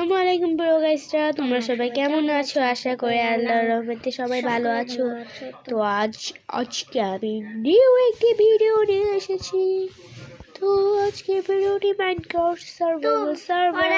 আসসালামু আলাইকুম প্রিয় গাইসরা, তোমরা সবাই কেমন আছো? আশা করি আল্লাহর রহমতে সবাই ভালো আছো। তো আজকে আমি নিউ একটি ভিডিও নিয়ে এসেছি। তো আজকে ভিডিওটি মাইনক্রাফট সার্ভার।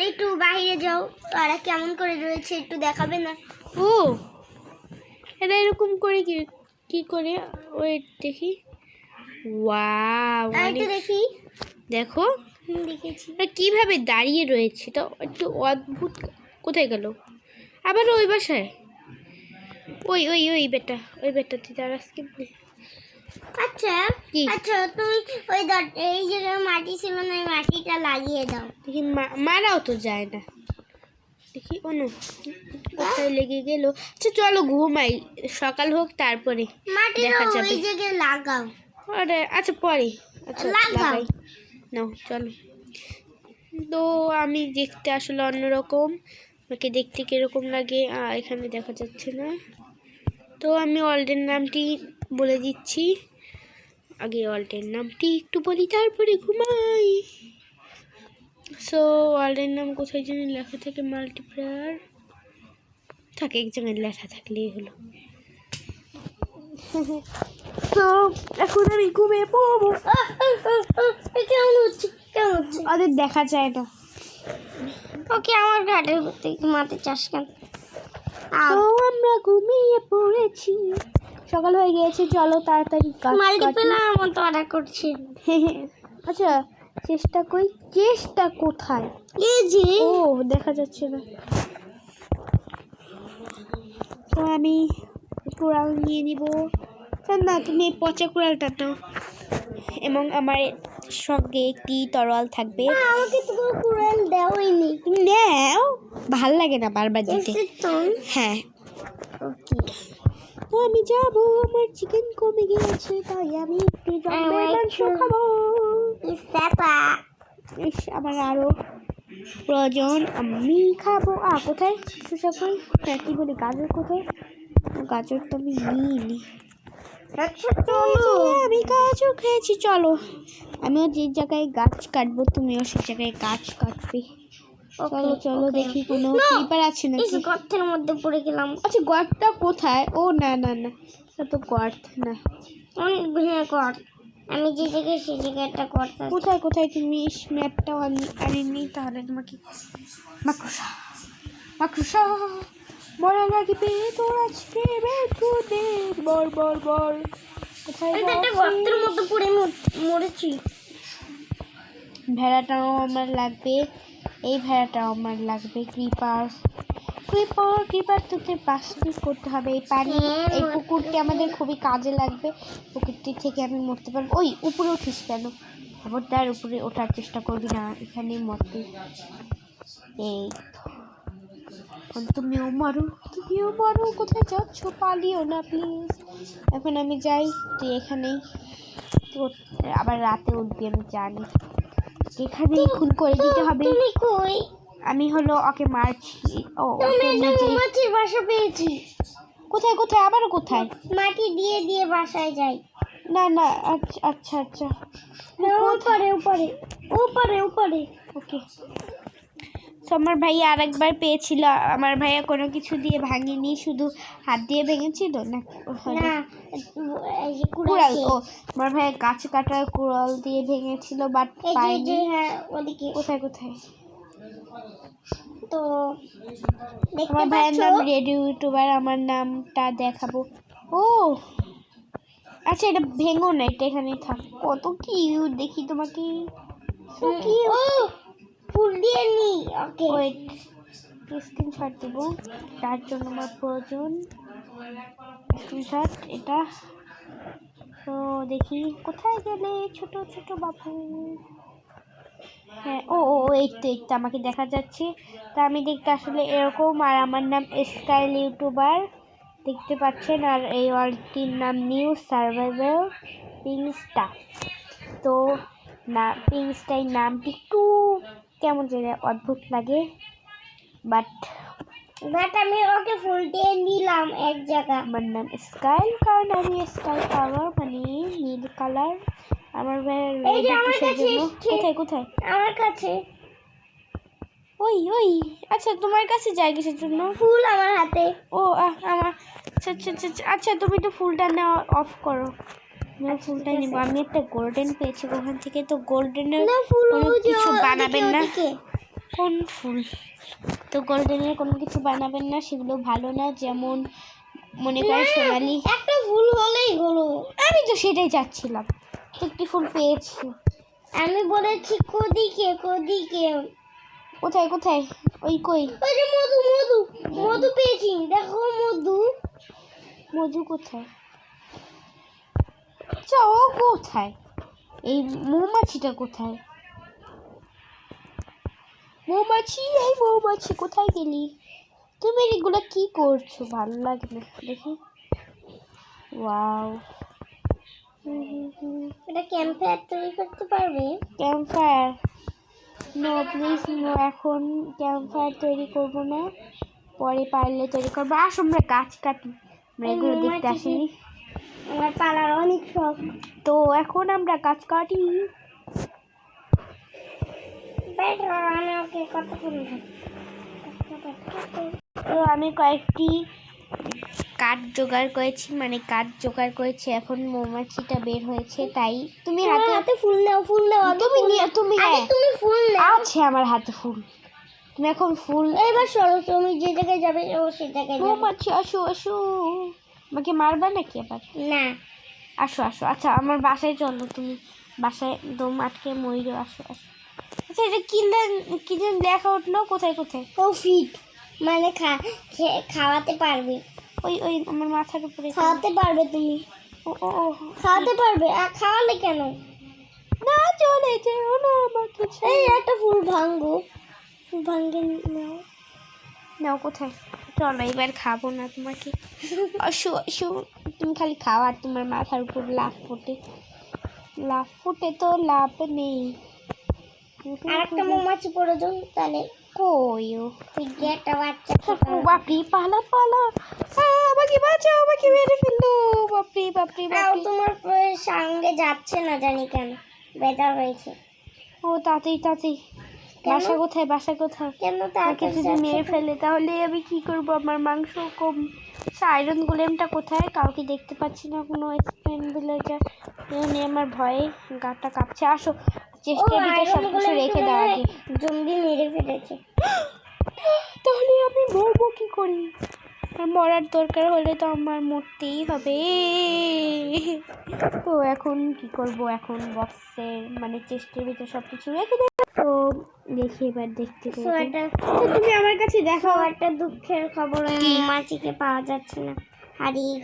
একটু বাইরে যাও, তারা কেমন করে রয়েছে একটু দেখাবে না? ও এটা এরকম করে কি করে ওয়েট দেখি। ওয়াও, একটু দেখি। দেখো দেখেছি কিভাবে দাঁড়িয়ে রয়েছে, তো একটু অদ্ভুত। কোথায় গেল? আবার ওই বাসায় ওই ওই ওই বেটা তুই দাঁড়াস কেমনে? আচ্ছা তুমি ওই এই জায়গায় মাটি ছিল না, এই মাটিটা লাগিয়ে দাও। দেখি মারাও তো যায় না, দেখি অনু কোথায় লেগে গেল। আচ্ছা চলো ঘুমাই, সকাল হোক তারপরে দেখা যাবে। ওই জায়গায় লাগাও। আরে আচ্ছা পরে, আচ্ছা লাগাই নাও চলো। তো আমি দেখতে আসলে অন্যরকম, আমাকে দেখতে কিরকম লাগে এখানে দেখা যাচ্ছে না। তো আমি ওয়ার্ল্ডের নামটি বলে দিচ্ছি, আগে ওয়ার্ল্ডের নামটি একটু বলি তারপরে ঘুমাই। সো ওয়ার্ল্ডের নাম কোথায় যেন লেখা থাকে, মাল্টিপ্লেয়ার থাকে, এক জায়গায় লেখা থাকলেই হলো। তো এখন আমি ঘুমিয়ে পড়বো। কেমন হচ্ছে ওদের দেখা যায় না। ওকে, আমার ঘাটের প্রতি মাথা চাষ কেন? আমরা ঘুমিয়ে পড়েছি, সকাল হয়ে গিয়েছে, চলো তাড়াতাড়ি মাল্টিপ্লেয়ার মতো অর্ডার করছি। আচ্ছা চেষ্টা কোথায়? এই যে ও দেখা যাচ্ছে না। তো আমি কুড়াল নিয়ে নিব। না তুমি পচা কুড়ালটা দাও, এবং আমার সঙ্গে একটি তরোয়াল থাকবে। আমাকে তো কুড়াল দেওইনি। তুমি নাও, ভাল লাগে না বারবার দিতে। হ্যাঁ ওকে, তো আমি যাবো, আমার চিকেন কমে গিয়েছে, তাই আমি একটু মাংস খাবো। আমার আরো প্রয়োজন, আমি খাবো। কোথায় সুশাফল? হ্যাঁ কি বলি, গাজর কোথায়? গাজর তো আমি নিইনি। আমি গাজর খেয়েছি। চলো আমিও যে জায়গায় গাছ কাটবো, তুমিও সে জায়গায় গাছ কাটবে। চলো দেখি কোনো ক্লিপার আছে নাকি। গর্তের মধ্যে পড়ে গেলাম। আচ্ছা গর্তটা কোথায়? ও না এটা তো গর্ত না, গর্ত। আমি যে জায়গায় সেই জায়গায় একটা গর্ত। কোথায় তুমি ম্যাপটাও আনিনি, তাহলে তোমাকে মাকড়সা মরা লাগবে তোর আজকে বর কোথায়? একটা গর্তের মধ্যে পড়ে মরেছি। ভেড়াটাও আমার লাগবে, এই ভেড়াটাও আমার লাগবে। ক্রিপার তোকে বাসনি করতে হবে। এই পানি, এই পুকুরটি আমাদের খুবই কাজে লাগবে। পুকুরটি থেকে আমি মরতে পারবো। ওই উপরে উঠিস কেন? খবরদার উপরে ওঠার চেষ্টা করবি না, এখানে মরতে। এই তুমিও মারো। কোথায় যাচ্ছ? পালিও না প্লিজ। এখন আমি যাই, তুই এখানেই। আবার রাতে উঠবি আমি জানি, এখানে খুন করে দিতে হবে। আমি হলো ওকে মারছি। মাছির বাসা পেয়েছি। কোথায় আবারও কোথায়? মাটি দিয়ে বাসায় যাই। না আচ্ছা উপরে ওকে। আমার ভাইয়া আরেকবার পেয়েছিল, আমার ভাইয়া কোনো কিছু দিয়ে ভাঙেনি, শুধু হাত দিয়ে ভেঙেছিল না কুড়াল। ও আমার ভাইয়া গাছ কাটার কুড়াল দিয়ে ভেঙেছিল, বাট পাইনি। ওদিকে কোথায় তো আমার ভাইয়ের নাম রেডিও ইউটিউবার, আমার নামটা দেখাবো। ও আচ্ছা এটা ভেঙো না, এটা এখানেই থাক। কত কিউট দেখি তোমাকে, ফুল দিয়ে নি। ওকে, ওয়েট স্ক্রিনশট দেবো, তার জন্য আমার প্রয়োজন স্ক্রিনশট এটা। তো দেখি কোথায় গেলে ছোট বাবু। হ্যাঁ এই তো আমাকে দেখা যাচ্ছে। তা আমি দেখতে আসলে এরকম, আর আমার নাম স্কাইল ইউটিউবার দেখতে পাচ্ছেন, আর এই ওয়ার্ল্ডটির নাম নিউ সার্ভাইভাল পিংস্টার। তো না পিংস্টার নামটি একটু কেমন যেন অদ্ভুত লাগে, বাট আমি ওকে ফুল দিয়ে নিলাম এক জায়গা। আমার নাম স্কাইল, কারণ আমি স্কাই কালার মানে নীল কালার। আমার কোথায় কোথায় আমার কাছে ওই ওই আচ্ছা তোমার কাছে যাই কিসের জন্য? ফুল আমার হাতে। ও আমার আচ্ছা আচ্ছা আচ্ছা আচ্ছা, আচ্ছা তুমি তো ফুলটা নেওয়া অফ করো। আমি ফুলটা নিব। আমি একটা গোল্ডেন পেয়েছি ওখান থেকে, তো গোল্ডেনের না ফুল কোনো ওই যে কিছু বানাবেন না। ওদিকে। কোন ফুল? তো গোল্ডেনের কোনো কিছু বানাবেন না, সেগুলো ভালো না। যেমন মনে করে সোনালি। একটা ফুল হলেই হলো। আমি তো সেটাই চাচ্ছিলাম, একটি ফুল পেয়েছি। আমি বলেছি কোদিকে কোদিকে। কোথায় কোথায়? ওই কই? ওই যে মধু মধু মধু পেয়েছি, দেখো মধু। মধু কোথায়? আচ্ছা ও কোথায়? এই মৌমাছিটা কোথায়? মৌমাছি, এই মৌমাছি কোথায় গেলি? তুমি এগুলো কি করছো? ভালো লাগে না দেখি। ওয়াও, এটা ক্যাম্পফায়ার তৈরি করতে পারবে? ক্যাম্পফায়ার? নো প্লিজ নো, এখন ক্যাম্পফায়ার তৈরি করবো না, পরে পারলে তৈরি করবো। আসো আমরা গাছ কাটি, আমরা এগুলো দেখতে আসিনি। আমার পালার অনেক শখ। তো এখন আমরা গাছ কাটি। আমি ওকে কত ফুল। তো আমি কয়েকটি কাঠ জোগাড় করেছি, মানে কাঠ জোগাড় করেছি। এখন মৌমাছিটা বের হয়েছে, তাই তুমি হাতে হাতে ফুল নাও, ফুল নাও। তুমি নিয়ে তুমি, আগে হ্যাঁ তুমি ফুল নাও। আছে আমার হাতে ফুল। তুমি এখন ফুল। এবার সরো, তুমি যে জায়গায় যাবে ও সে জায়গায় যাবে। মৌমাছি আসো আসো, আমাকে মারবা নাকি আবার? না আসো আসো। আচ্ছা আমার বাসায় চলো, তুমি বাসায় দম আটকে ময়ূর। আসো আসো। আচ্ছা এটা কি যেন লেখা উঠলো? কোথায় কোথায়? ও ফিট মানে খাওয়াতে পারবে। ওই ওই আমার মাথার উপরে। খাওয়াতে পারবে তুমি। ও ও ও খাওয়াতে পারবে। আর খাওয়ালে কেন? না চলে যেও না আমাকে ছেড়ে। এই একটা ফুল ভাঙবো, ফুল ভাঙে নাও। নাও কোথায়? চলো এবার খাবো না তোমাকে। আসো আসো, তুমি খালি খাও আর তোমার মাথার উপর লাভ ফোটে। লাভ ফোটে তো লাভ নেই। আর একটা মৌমাছি পড়ে যাও তাহলে। কই ও? তুই যে একটা বাচ্চা ও বাপরে, পালা পালা, আমাকে বাঁচাও, আমাকে মেরে ফেললো। বাপরে বাপরে বাপরে। তোমার সঙ্গে যাচ্ছে না জানি কেন, বেজার হয়েছে। ও তাতেই তাতেই। বাসা কোথায়? বাসা কোথায়? কেন তাকে যদি মেরে ফেলে তাহলে আমি কি করব? আমার মাংস কম। আয়রন গোলেমটা কোথায়? কাউকে দেখতে পাচ্ছি না, কোনো এক্সপ্লেন ভিলেজার নেই। আমার ভয়ে গাটা কাঁপছে। আসো, চেষ্টার ভিতরে সব কিছু রেখে দাও আগে। জলদি মেরে ফেলেছে। তাহলে আমি মরবো কি করি? আর মরার দরকার হলে তো আমার মরতেই হবে। তো এখন কি করব? এখন বক্সের মানে চেষ্টার ভিতরে সব কিছু রেখে দেবো। তো দেখি এবার দেখতে তো তুমি আমার কাছে দেখো। একটা দুঃখের খবর, মৌমাছিকে পাওয়া যাচ্ছে না, হারিয়ে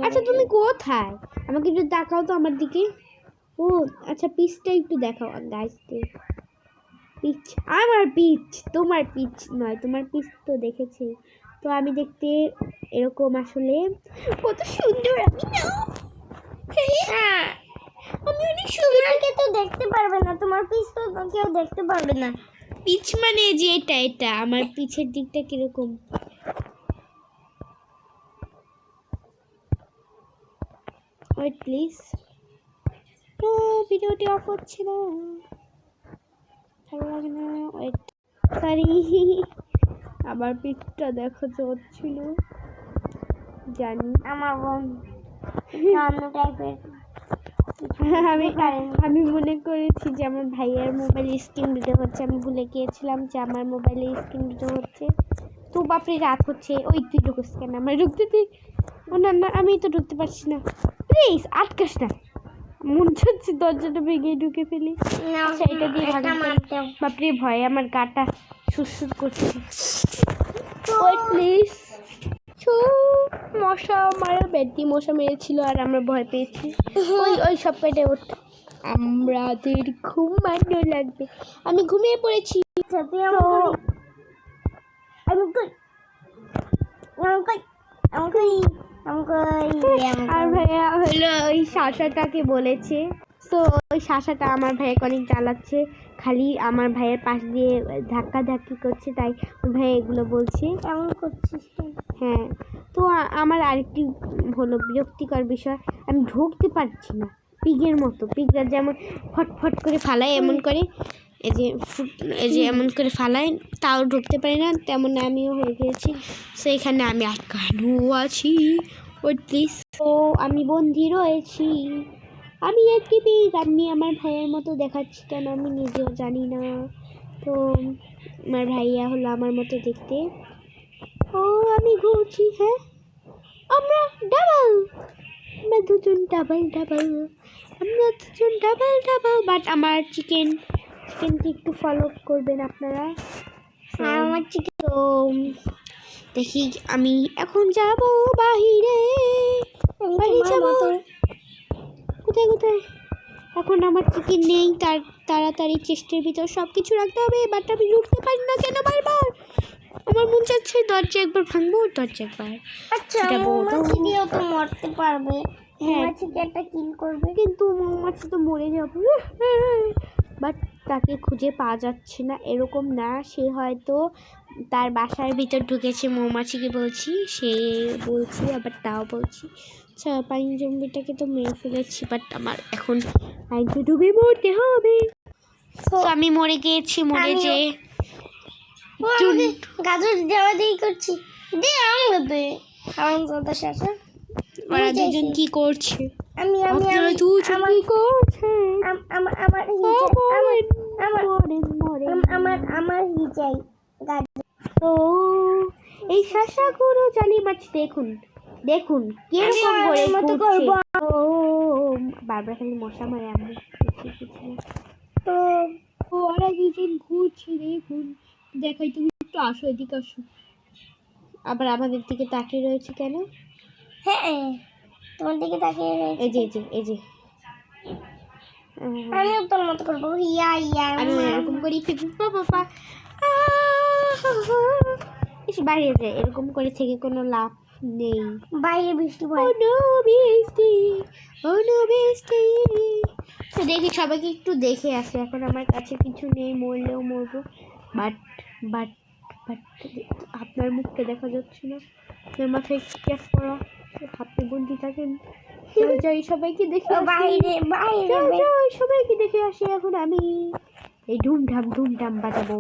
আচ্ছা তুমি কোথায়? আমাকে একটু দেখাও তো আমার দিকে। ও আচ্ছা, পিচটা একটু দেখাও গাইসদের। পিচ, আমার পিচ, তোমার পিচ নয়। তোমার পিচ তো দেখেছি। তো আমি দেখতে এরকম, আসলে কত সুন্দর আমি না। আমি অনেক সুন্দর। তোমাকে তো দেখতে পারবে না, তোমার পিস তো কেউ দেখতে পারবে না। পিচ মানে যে এটা আমার পিছের দিকটা কিরকম? Wait please. তো ভিডিওটি অফ হচ্ছে না, ভালো লাগে না। Wait, sorry. আমার পিচটা দেখো হচ্ছিল, জানি। আমার বোন অন্য টাইপের। আমি মনে করেছি যে আমার ভাইয়ের মোবাইলে স্ক্রিন দিতে হচ্ছে। আমি ভুলে গিয়েছিলাম যে আমার মোবাইলে স্ক্রিন দিতে হচ্ছে। তো বাপরে রাত হচ্ছে। ওই তুই ঢুকিস কেন? আমার ঢুকতে তুই। ও না না, আমি তো ঢুকতে পারছি না। প্লিজ আটকাস না। মন চাচ্ছে দরজাটা ভেঙে ঢুকে ফেলি। আচ্ছা এটা দিয়ে বাপরে, ভয়ে আমার গাটা সুরসুর করছে। ওই প্লিজ। মশা মারা ব্যাটি মশা মেরেছিল আর আমরা ভয় পেয়েছি। ওই সব পেটে ওঠ, আমাদের ঘুমানো লাগবে। আমি ঘুমিয়ে পড়েছি। আর ভাইয়া হলো ওই শাসাটাকে বলেছে। তো ওই শাসাটা আমার ভাইয়াকে অনেক জ্বালাচ্ছে, খালি আমার ভাইয়ের পাশ দিয়ে ধাক্কা ধাক্কি করছে, তাই ভাই এগুলো বলছে। এমন করছিস? হ্যাঁ। তো আমার আরেকটি হলো বিরক্তিকর বিষয়, আমি ঢুকতে পারছি না। পিগের মতো, পিগরা যেমন ফটফট করে ফালায় এমন করে, এই যে এমন করে ফালাই, তাও ঢুকতে পারি না, তেমন আমিও হয়ে গেছি। সো এখানে আমি আটকানো আছি। Wait please. তো আমি বন্দি রয়েছি। আমি একটি পিগ, আমি আমার ভাইয়ের মতো দেখাচ্ছি কেন আমি নিজেও জানি না। তো আমার ভাইয়া হলো আমার মতো দেখতে। ও আমি ঘুরছি। হ্যাঁ আমরা ডাবল, আমরা দুজন ডাবল, আমরা দুজন ডাবল। বাট আমার চিকেনকে একটু ফলো করবেন আপনারা। আর আমার চিকেন তো দেখি আমি এখন যাব বাহিরে, বাড়ি যাব। কোথায় এখন আমার চিকেন নেই, তাড়াতাড়ি চেষ্টার ভিতর সব কিছু রাখতে হবে। বাট আমি ঢুকতে পারি না কেন বারবার? আমার মন চাচ্ছে দরজা একবার ভাঙবো, দরজা একবার। আচ্ছা মৌমাছি দিয়েও তো মরতে পারবে। মৌমাছিকে একটা কিল করবে, কিন্তু মৌমাছি তো মরে যাবে। বাট তাকে খুঁজে পাওয়া যাচ্ছে না, এরকম না, সে হয়তো তার বাসার ভিতর ঢুকেছে। মৌমাছিকে বলছি, সে বলছি, আবার তাও বলছি। আচ্ছা পানি জম্বিটাকে তো মেরে ফেলেছি, বাট আমার এখন পানিতে ডুবে মরতে হবে। তো আমি মরে গিয়েছি, মরে যে গাজর দেওয়া দিয়ে করছি। দে আমার দে আমার দাদা শাসা। ওরা দুজন কি করছে? আমি আপনারা দুজন কি করছেন? আমার আমার আমার হিচাই গাজর। তো এই শাসাগুলো জালি মাছ দেখুন কিরকম করে ঘুরছে। ও বারবার খালি মশা মারে আমি। তো ওরা দুজন ঘুরছে, দেখুন। দেখাই, তুমি একটু আসো, এদিকে আসো। আবার আমাদের দিকে তাকিয়ে রয়েছে কেন? হ্যাঁ তোমার দিকে তাকিয়ে রয়েছে। এই যে আমিও তোর মতো করবো। ইয়া আমি এরকম করি, বাবা বাইরে যায়, এরকম করে থেকে কোনো লাভ নেই। বাইরে বৃষ্টি পড়ে। তো দেখি সবাইকে একটু দেখে আসে। এখন আমার কাছে কিছু নেই, মরলেও মরবো। বাট বাট বাট আপনার মুখটা দেখা যাচ্ছে না, আপনার মাথায় ক্যাপ পরা, আপনি বন্দি থাকেন। যাই সবাইকে দেখে বাইরে সবাইকে দেখে আসি। এখন আমি এই ধুমধাম বাজাবো।